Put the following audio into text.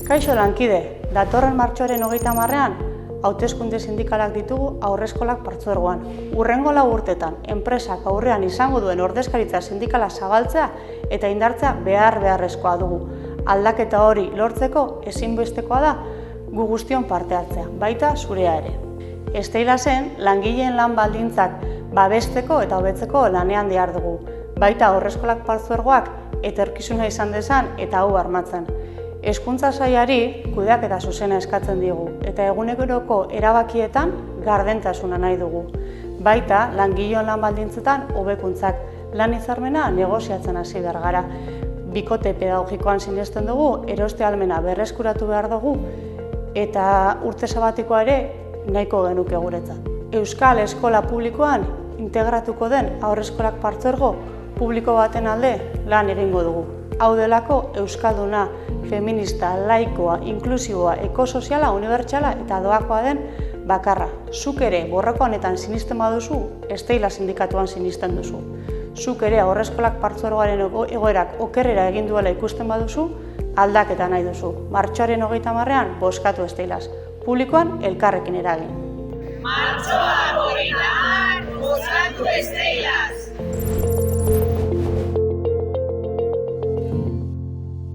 Kaixo lankide, datorren martxoaren 30ean hauteskunde sindikalak ditugu haurreskolak partzuergoan. Hurrengo 4 urtetan, enpresak aurrean izango duen ordezkaritza sindikala zabaltzea eta indartzea beharrezkoa dugu. Aldaketa hori lortzeko ezinbestekoa da gu guztion parte hartzea, baita zurea ere. Steilasen langileen lan baldintzak babesteko eta hobetzeko lanean dihar dugu. Baita haurreskolak partzuergoak etorkizuna izan dezan eta hau bermatzen. Hezkuntza sailari kudeaketa zuzena eskatzen digu eta eguneroko erabakietan gardentasuna nahi dugu. Baita langileon lan baldintzetan hobekuntzak, lan hitzarmena negoziatzen hasi behar gara. Bikote pedagogikoan sinesten dugu, eroste ahalmena berreskuratu behar dugu eta urte sabatikoa ere nahiko genuke guretzat. Euskal eskola publikoan integratuko den haurreskolak partzuergo publiko baten alde lan egingo dugu. Hau delako euskalduna, feminista, laikoa, inklusiboa, ekosoziala, unibertsala eta doakoa den bakarra. Zuk ere borroka honetan sinisten baduzu, Steila sindikatuan sinisten duzu. Zuk ere haurreskolak partzuergoaren egoerak okerrera egin duela ikusten baduzu, aldaketa nahi duzu. Martxoaren 30ean bozkatu Steilaz. Publikoan elkarrekin eragin. Martxoa 30ean bozkatu Steilaz!